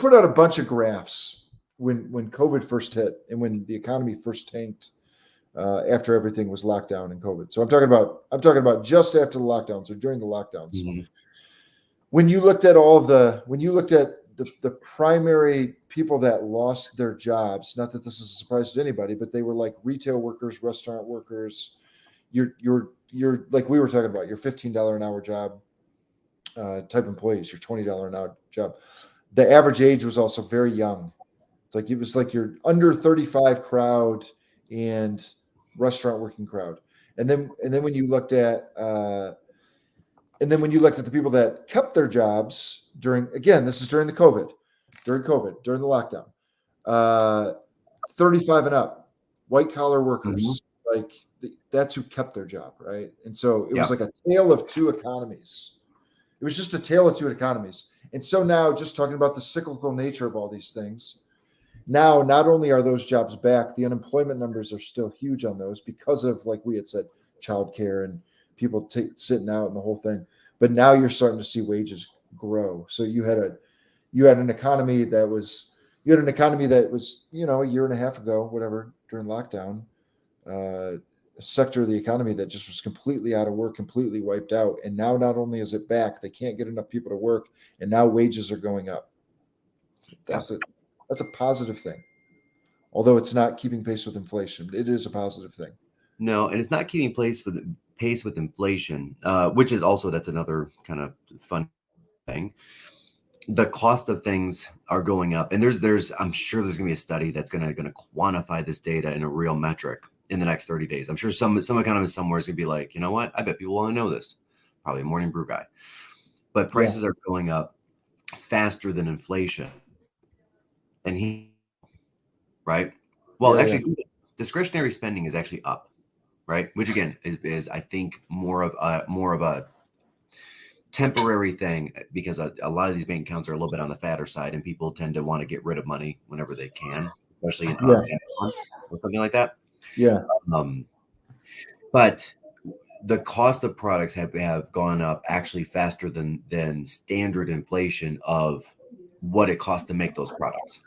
put out a bunch of graphs when COVID first hit and when the economy first tanked. After everything was locked down in COVID. So I'm talking about just after the lockdowns or during the lockdowns. when you looked at the primary people that lost their jobs, not that this is a surprise to anybody, but they were like retail workers, restaurant workers, you're like we were talking about, your $15 an hour job type employees, your $20 an hour job. The average age was also very young. It's like it was like your under 35 crowd and restaurant working crowd. And then when you looked at the people that kept their jobs this is during the during the lockdown, 35 and up, white collar workers, like that's who kept their job, right? And so it was like a tale of two economies. It was just a tale of two economies. And so now, just talking about the cyclical nature of all these things, now not only are those jobs back, the unemployment numbers are still huge on those because of, like we had said, childcare and people sitting out and the whole thing. But now you're starting to see wages grow. So you had an economy that was a year and a half ago, whatever, during lockdown, a sector of the economy that just was completely out of work, completely wiped out. And now not only is it back, they can't get enough people to work, and now wages are going up. That's a positive thing. Although it's not keeping pace with inflation, it is a positive thing.
No, and it's not keeping pace with inflation, which is also, that's another kind of fun thing. The cost of things are going up, and I'm sure there's going to be a study that's going to quantify this data in a real metric in the next 30 days. I'm sure some economist somewhere is going to be like, you know what? I bet people want to know this. Probably a morning brew guy. But prices are going up faster than inflation. And right? Well, actually, discretionary spending is actually up, right? Which again is I think more of a temporary thing, because a lot of these bank accounts are a little bit on the fatter side, and people tend to want to get rid of money whenever they can, especially in Amazon or something like that.
Yeah.
But the cost of products have gone up actually faster than standard inflation of what it costs to make those products.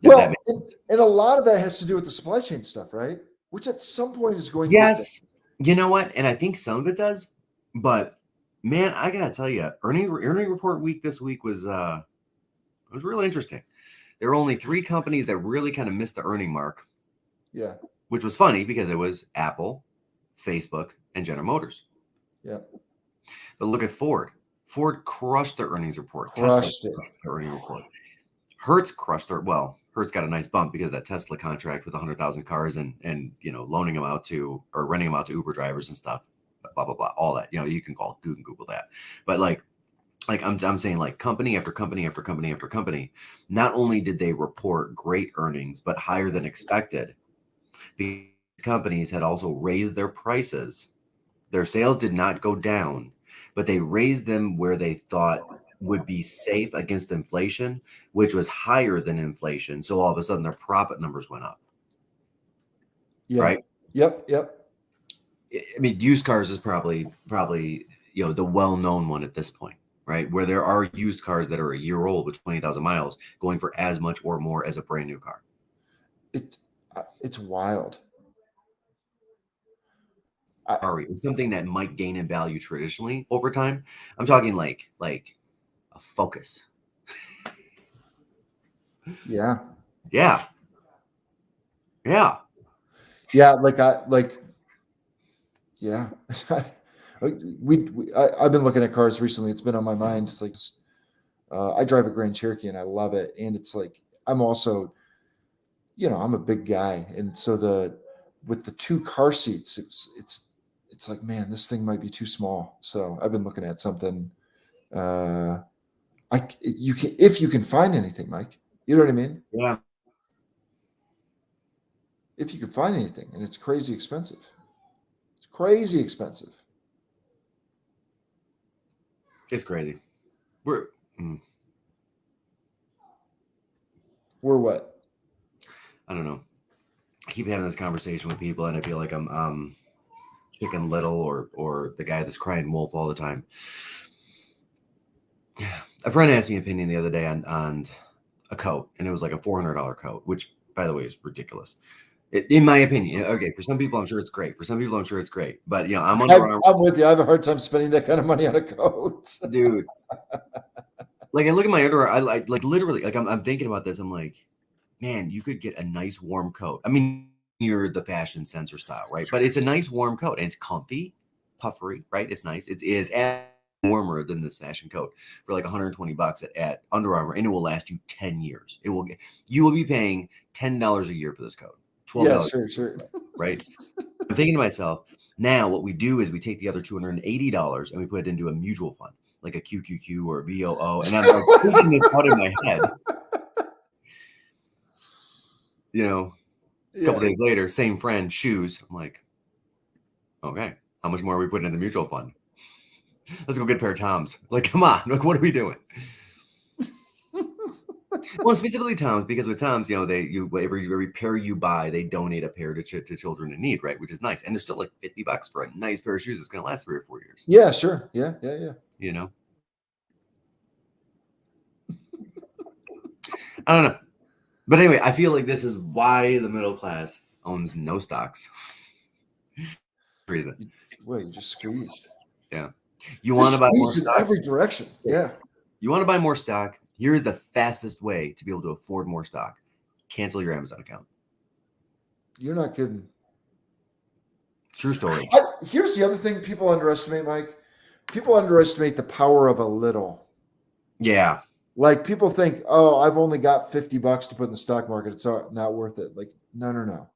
Well, and a lot of that has to do with the supply chain stuff, right? Which at some point is going to get there.
You know what? And I think some of it does, but man, I gotta tell you, earning report week this week was really interesting. There were only 3 companies that really kind of missed the earning mark.
Yeah.
Which was funny because it was Apple, Facebook, and General Motors.
Yeah.
But look at Ford. Ford crushed their earnings report.
Crushed their
earning report. Hertz crushed their, Hertz got a nice bump because of that Tesla contract with 100,000 cars and loaning them out to, or renting them out to Uber drivers and stuff. Blah blah blah, all that. You can Google that. But like I'm saying, like company after company after company after company, not only did they report great earnings, but higher than expected. These companies had also raised their prices. Their sales did not go down, but they raised them where they thought would be safe against inflation, which was higher than inflation. So all of a sudden their profit numbers went up.
Yeah.
Right?
Yep.
I mean, used cars is probably the well-known one at this point, right? Where there are used cars that are a year old with 20,000 miles going for as much or more as a brand new car.
It's wild.
Something that might gain in value traditionally over time. I'm talking like a Focus.
Yeah.
Yeah.
Yeah. I've been looking at cars recently. It's been on my mind. It's like, I drive a Grand Cherokee and I love it. And it's like, I'm also, I'm a big guy. And so with the 2 car seats, it's like, man, this thing might be too small. So I've been looking at something, if you can find anything, Mike, you know what I mean?
Yeah.
If you can find anything, and it's crazy expensive. It's crazy expensive.
It's crazy. We're
what?
I don't know. I keep having this conversation with people, and I feel like I'm Chicken Little or the guy that's crying wolf all the time. A friend asked me an opinion the other day on a coat, and it was like a $400 coat, which, by the way, is ridiculous. In my opinion. Okay, for some people, I'm sure it's great. For some people, I'm sure it's great. But I'm Under Armour,
I'm with you. I have a hard time spending that kind of money on a coat.
dude. Like I look at my underwear, I like literally, like I'm thinking about this. I'm like, man, you could get a nice warm coat. I mean, you're the fashion sensor style, right? But it's a nice warm coat and it's comfy, puffery, right? It's nice. It is warmer than this fashion coat for like $120 at Under Armour, and it will last you 10 years. You will be paying $10 a year for this coat, $12,
Yeah, sure.
right? I'm thinking to myself, now what we do is we take the other $280 and we put it into a mutual fund, like a QQQ or a VOO. And I'm like thinking this out in my head. A couple days later, same friend, shoes. I'm like, okay, how much more are we putting in the mutual fund? Let's go get a pair of Toms. Like, come on, like, what are we doing? Well, specifically Toms, because with Toms, every pair you buy, they donate a pair to children in need, right? Which is nice, and they're still like $50 for a nice pair of shoes. It's going to last 3 or 4 years.
Yeah, sure. Yeah.
I don't know, but anyway, I feel like this is why the middle class owns no stocks. Reason.
Well, you just squeezed.
Yeah. You want to buy more
in
stock?
every direction. Yeah.
You want to buy more stock? Here's the fastest way to be able to afford more stock. Cancel your Amazon account.
You're not kidding.
True story.
Here's the other thing people underestimate, Mike. People underestimate the power of a little.
Yeah.
Like people think, oh, I've only got $50 to put in the stock market. It's not worth it. Like, no.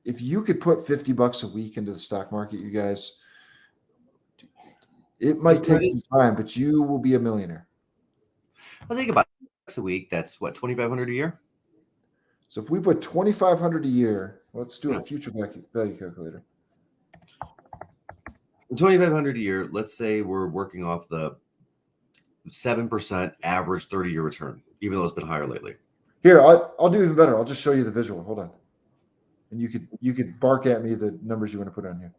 If you could put $50 a week into the stock market, you guys, it might take some time, but you will be a millionaire.
I think about a week. That's what, $2,500 a year.
So if we put $2,500 a year, let's do a future value calculator.
$2,500 a year. Let's say we're working off the 7% average 30-year return, even though it's been higher lately.
Here, I'll do even better. I'll just show you the visual. Hold on, and you could bark at me the numbers you want to put on here.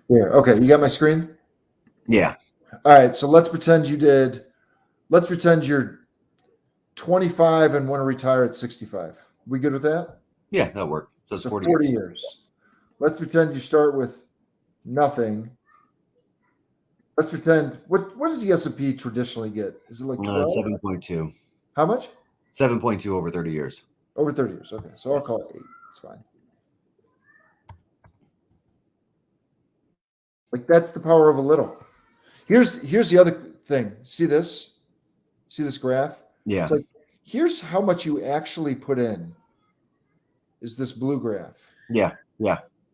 Yeah. Okay. You got my screen?
Yeah.
All right. So let's pretend you're 25 and want to retire at 65. We good with that?
Yeah, that worked. So it's
40 years. Let's pretend you start with nothing. Let's pretend what does the S&P traditionally get? Is it like 12?
7.2.
How much?
7.2 over 30 years.
Over 30 years. Okay. So I'll call it 8. It's fine. Like that's the power of a little. Here's the other thing. See this? See this graph?
Yeah.
It's like here's how much you actually put in. Is this blue graph?
Yeah.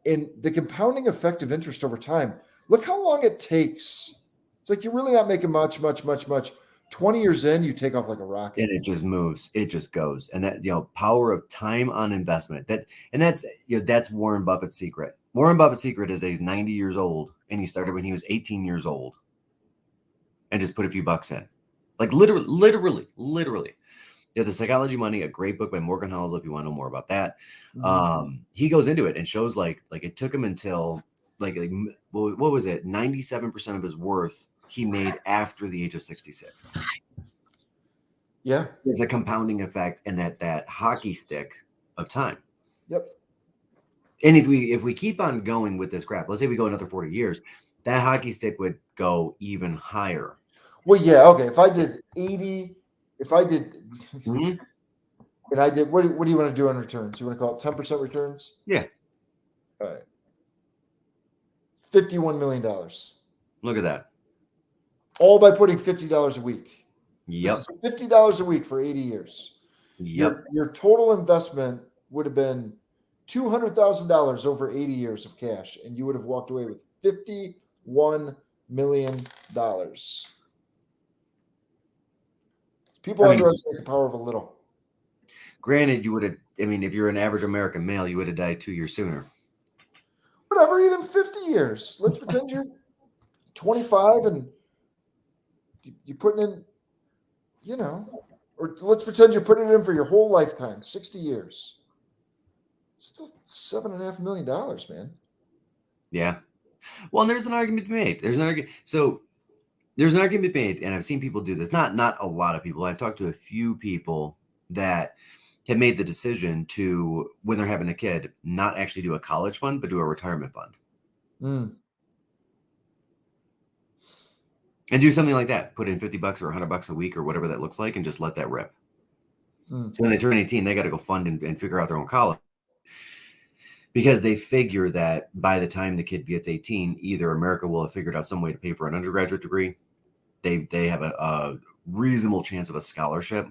And the compounding effect of interest over time. Look how long it takes. It's like you're really not making much. 20 years in, you take off like a rocket.
And it just moves. It just goes. And that, power of time on investment. That's Warren Buffett's secret. Warren Buffett's secret is that he's 90 years old and he started when he was 18 years old and just put a few bucks in. Like literally. The Psychology of Money, a great book by Morgan Housel, if you want to know more about that. Mm-hmm. He goes into it and shows like it took him until like what was it? 97% of his worth he made after the age of 66.
Yeah.
There's a compounding effect and that hockey stick of time.
Yep.
And if we keep on going with this graph, let's say we go another 40 years, that hockey stick would go even higher.
Well, yeah, okay. If I did 80, mm-hmm. And I did, what do you want to do on returns? You want to call it 10% returns?
Yeah.
All right. $51 million.
Look at that.
All by putting $50 a week.
Yep.
$50 a week for 80 years.
Yep.
Your total investment would have been $200,000 over 80 years of cash, and you would have walked away with $51 million. People underestimate the power of a little.
Granted, you would have, if you're an average American male, you would have died 2 years sooner.
Whatever, even 50 years. Let's pretend you're 25 and you're putting in, or let's pretend you're putting it in for your whole lifetime, 60 years. Still $7.5 million, man.
Yeah. Well, and there's an argument to be made. There's an argument. So there's an argument to be made, and I've seen people do this. Not a lot of people. I've talked to a few people that have made the decision to, when they're having a kid, not actually do a college fund, but do a retirement fund.
Mm.
And do something like that. Put in $50 or $100 a week or whatever that looks like, and just let that rip.
Mm.
So when they turn 18, they got to go fund and figure out their own college, because they figure that by the time the kid gets 18, either America will have figured out some way to pay for an undergraduate degree, they have a reasonable chance of a scholarship,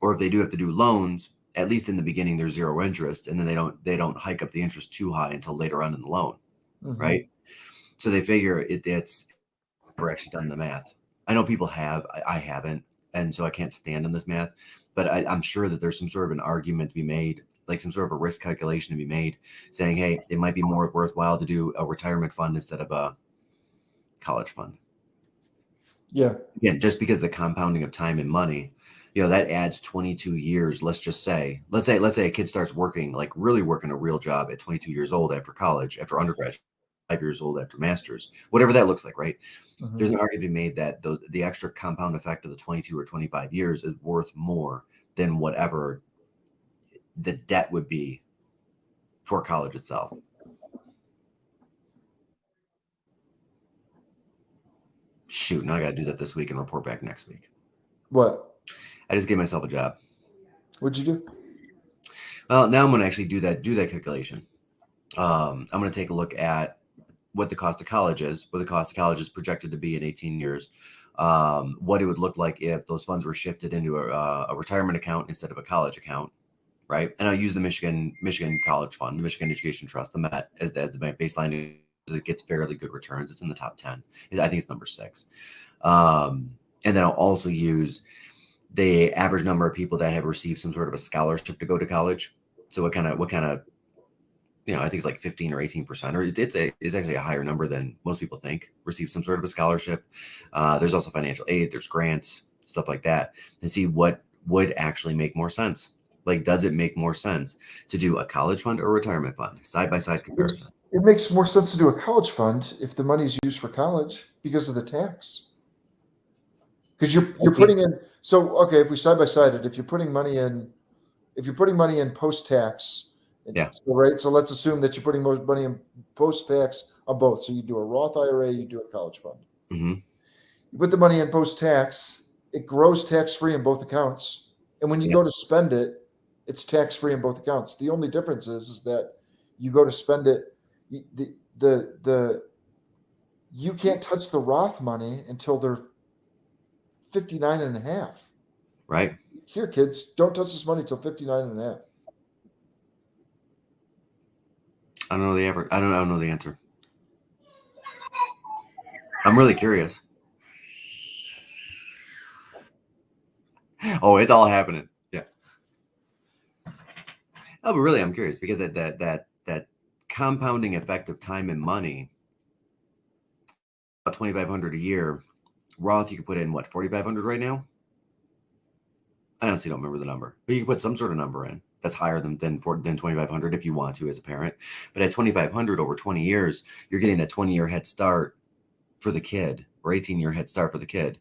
or if they do have to do loans, at least in the beginning there's zero interest, and then they don't hike up the interest too high until later on in the loan, right? So they figure it's never actually done the math. I know people have, I haven't, and so I can't stand on this math, but I'm sure that there's some sort of an argument to be made, like some sort of a risk calculation to be made, saying, hey, it might be more worthwhile to do a retirement fund instead of a college fund.
Yeah.
Again, just because the compounding of time and money, that adds 22 years. Let's say a kid starts working, like really working a real job at 22 years old after college, after undergraduate, 5 years old after master's, whatever that looks like, right? There's an argument to be made that the extra compound effect of the 22 or 25 years is worth more than whatever the debt would be for college itself. Shoot, now I got to do that this week and report back next week.
What?
I just gave myself a job.
What'd you do?
Well, now I'm going to actually do that calculation. I'm going to take a look at what the cost of college is, what the cost of college is projected to be in 18 years, what it would look like if those funds were shifted into a retirement account instead of a college account, right? And I'll use the Michigan College Fund, the Michigan Education Trust, the MET, as the baseline. It gets fairly good returns. It's in the top 10. I think it's number 6. And then I'll also use the average number of people that have received some sort of a scholarship to go to college. So what kind of I think it's like 15 or 18%, or it's actually a higher number than most people think, receive some sort of a scholarship. There's also financial aid, there's grants, stuff like that, and see what would actually make more sense. Like, does it make more sense to do a college fund or a retirement fund? Side-by-side comparison.
It makes more sense to do a college fund if the money is used for college because of the tax. Because you're putting in, so okay, if we side by side it, if you're putting money in post tax,
Yeah.
So, right. So let's assume that you're putting money in post tax on both. So you do a Roth IRA, you do a college fund.
Mm-hmm.
You put the money in post tax, it grows tax free in both accounts, and when you go to spend it, it's tax free in both accounts. The only difference is that you go to spend it, you can't touch the Roth money until they're 59 and a half.
Right.
Here, kids, don't touch this money until 59 and a half.
I don't know the answer. I'm really curious. Oh, it's all happening. Yeah. Oh, but really, I'm curious because that compounding effect of time and money, about $2,500 a year. Roth, you could put in what, $4,500 right now? I honestly don't remember the number, but you can put some sort of number in that's higher than $2,500 if you want to as a parent. But at $2,500 over 20 years, you're getting that 20-year head start for the kid, or 18-year head start for the kid.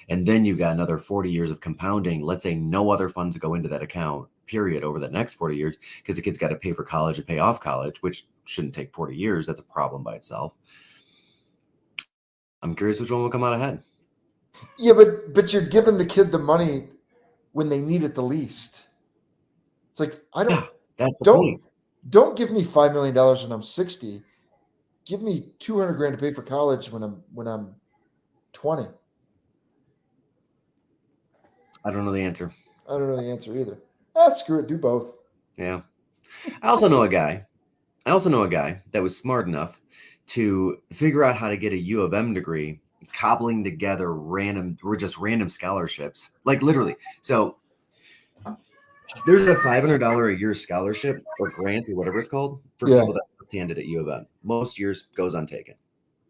And then you got another 40 years of compounding. Let's say no other funds go into that account, period, over the next 40 years, because the kid's got to pay for college and pay off college, which shouldn't take 40 years. That's a problem by itself. I'm curious which one will come out ahead.
Yeah, but you're giving the kid the money when they need it the least. It's like, don't give me $5 million when I'm 60. Give me $200,000 to pay for college when I'm 20.
I don't know the answer.
I don't know the answer either. Screw it. Do both.
Yeah. I also know a guy that was smart enough to figure out how to get a U of M degree, cobbling together random scholarships, like literally. So there's a $500 a year scholarship or grant or whatever it's called for people that are left-handed at U of M. Most years goes untaken.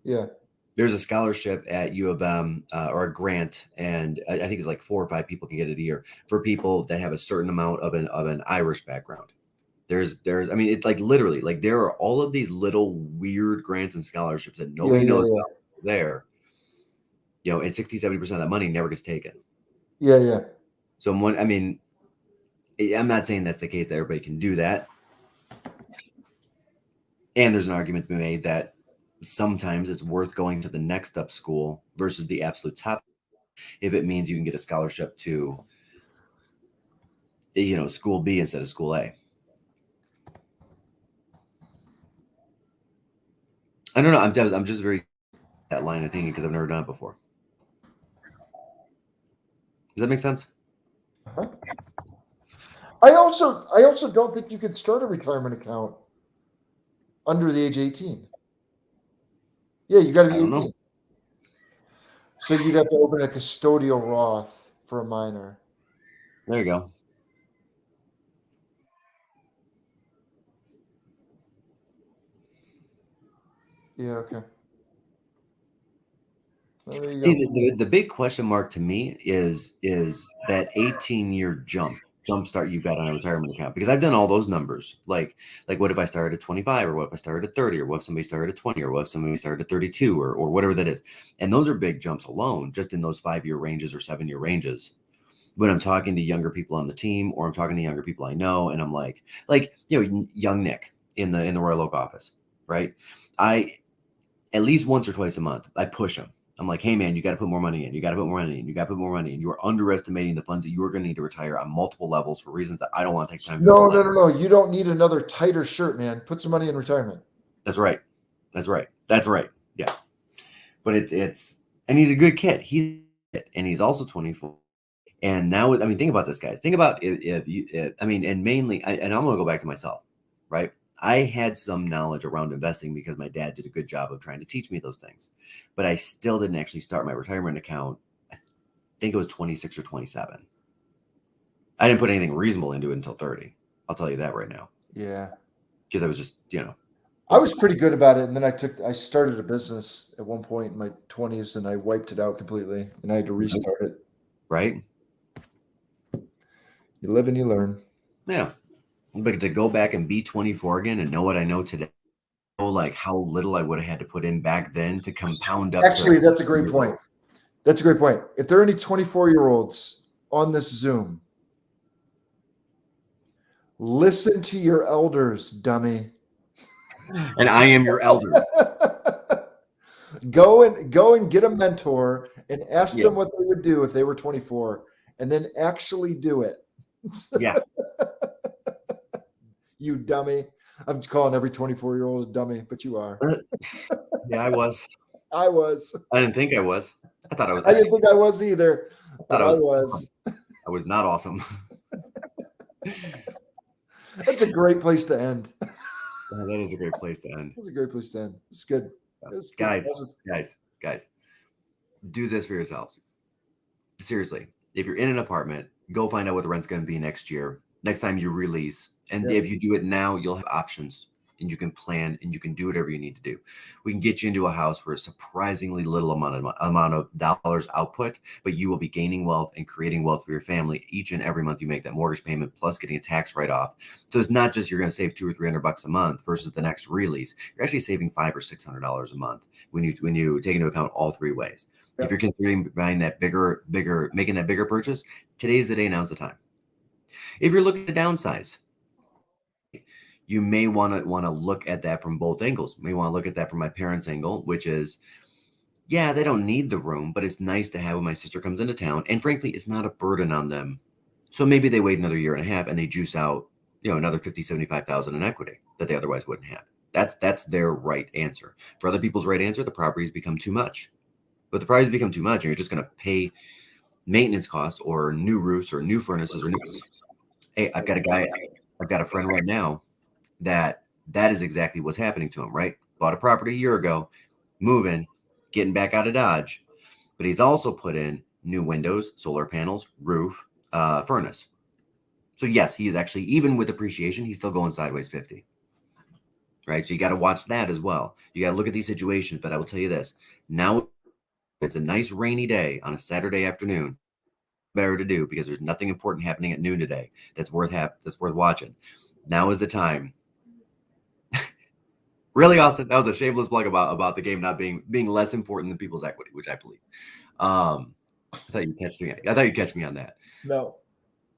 Yeah.
There's a scholarship at U of M or a grant, and I think it's like 4 or 5 people can get it a year for people that have a certain amount of an Irish background. I mean, it's like literally like there are all of these little weird grants and scholarships that
Yeah,
nobody
yeah,
knows
yeah.
about there, and 60-70% of that money never gets taken.
Yeah, yeah.
So I mean, I'm not saying that's the case that everybody can do that. And there's an argument to be made that sometimes it's worth going to the next up school versus the absolute top if it means you can get a scholarship to, school B instead of school A. I don't know. I'm just very that line of thinking because I've never done it before. Does that make sense?
Uh-huh. I also don't think you could start a retirement account under the age of 18. Yeah, you got to be
I don't
18.
know.
So you'd have to open a custodial Roth for a minor.
There you go.
Yeah, okay. Well, there you
See,
go.
the big question mark to me is that 18-year jumpstart you've got on a retirement account, because I've done all those numbers. Like what if I started at 25, or what if I started at 30, or what if somebody started at 20, or what if somebody started at 32, or whatever that is. And those are big jumps alone, just in those 5-year ranges or 7-year ranges. When I'm talking to younger people on the team, or I'm talking to younger people I know, and I'm like young Nick in the Royal Oak office, right? I at least once or twice a month, I push him. I'm like, hey man, you got to put more money in. You got to put more money in. You got to put more money in. You are underestimating the funds that you are going to need to retire on multiple levels for reasons that I don't want to take time to
No,
explain.
no, no, no. You don't need another tighter shirt, man. Put some money in retirement.
That's right. That's right. That's right. Yeah. But it's and he's a good kid. And he's also 24. And now, I mean, think about this, guys. Think about if you, I mean, and mainly, and I'm going to go back to myself, right? I had some knowledge around investing because my dad did a good job of trying to teach me those things, but I still didn't actually start my retirement account. I think it was 26 or 27. I didn't put anything reasonable into it until 30. I'll tell you that right now.
Yeah.
Because I was just,
I was pretty good about it, and then I started a business at one point in my 20s, and I wiped it out completely, and I had to restart it.
Right?
You live and you learn.
Yeah. But to go back and be 24 again and know what I know today, like how little I would have had to put in back then to compound up.
Actually, that's a great point. That's a great point. If there are any 24-year-olds on this Zoom, listen to your elders, dummy.
And I am your elder.
Go and get a mentor and ask them what they would do if they were 24, and then actually do it.
Yeah.
You dummy. I'm calling every 24-year-old a dummy, but you are.
Yeah, I was.
I was.
I didn't think I was. I thought I was.
I didn't think I was either, but I was.
I was not awesome.
That's a great place to end.
Yeah, that is a great place to end.
That's a great place to end. It's good. It's
Guys, do this for yourselves. Seriously, if you're in an apartment, go find out what the rent's going to be next year, next time you release. And if you do it now, you'll have options, and you can plan, and you can do whatever you need to do. We can get you into a house for a surprisingly little amount of dollars output, but you will be gaining wealth and creating wealth for your family each and every month you make that mortgage payment, plus getting a tax write-off. So it's not just you're going to save $200 or $300 a month versus the next release. You're actually saving $500 or $600 a month when you take into account all three ways. Yep. If you're considering buying that making that bigger purchase, today's the day. Now's the time. If you're looking to downsize, you may want to look at that from both angles. You may want to look at that from my parents' angle, which is, yeah, they don't need the room, but it's nice to have when my sister comes into town. And frankly, it's not a burden on them. So maybe they wait another year and a half and they juice out, another 50, 75,000 in equity that they otherwise wouldn't have. That's their right answer. For other people's right answer, the properties become too much. But the properties become too much, and you're just going to pay maintenance costs or new roofs or new furnaces or new. Hey, I've got a friend right now that is exactly what's happening to him, right? Bought a property a year ago, moving, getting back out of Dodge, but he's also put in new windows, solar panels, roof, furnace. So yes, he is actually, even with appreciation, he's still going sideways 50, right? So you got to watch that as well. You got to look at these situations, but I will tell you this, now it's a nice rainy day on a Saturday afternoon, better to do because there's nothing important happening at noon today that's worth watching. Now is the time. Really, Austin, that was a shameless plug about the game not being less important than people's equity, which I believe. I thought you'd catch me. I thought you'd catch me on that.
No.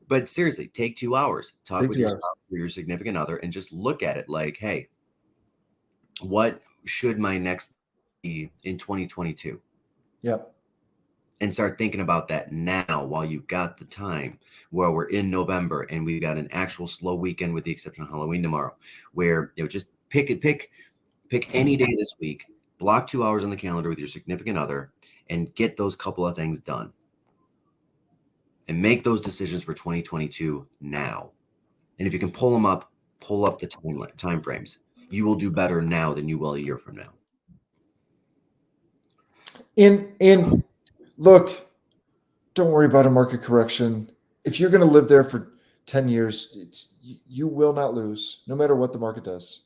But seriously, take 2 hours, talk
Take
with
2
your
hours.
spouse or your significant other, and just look at it like, hey, what should my next be in 2022?
Yep.
And start thinking about that now while you've got the time, where we're in November and we've got an actual slow weekend with the exception of Halloween tomorrow, where just pick any day this week, block 2 hours on the calendar with your significant other, and get those couple of things done. And make those decisions for 2022 now. And if you can pull up the time frames. You will do better now than you will a year from now.
In look, don't worry about a market correction. If you're going to live there for 10 years, you will not lose, no matter what the market does.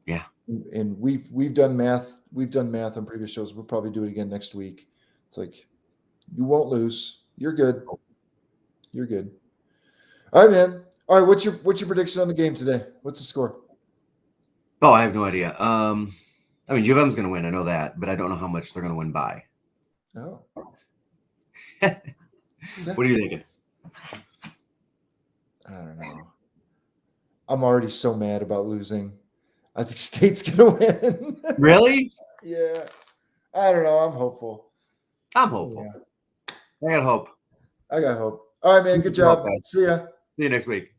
Yeah.
And we've done math. We've done math on previous shows. We'll probably do it again next week. It's like, you won't lose. You're good. You're good. All right, man. All right. What's your prediction on the game today? What's the score?
Oh, I have no idea. I mean, U of M's going to win. I know that, but I don't know how much they're going to win by.
Oh.
What are you thinking?
I don't know. I'm already so mad about losing. I think State's going to win.
Really?
Yeah. I don't know. I'm hopeful.
I'm hopeful. Yeah. I got hope.
I got hope. All right, man. Good job. See ya.
See you next week.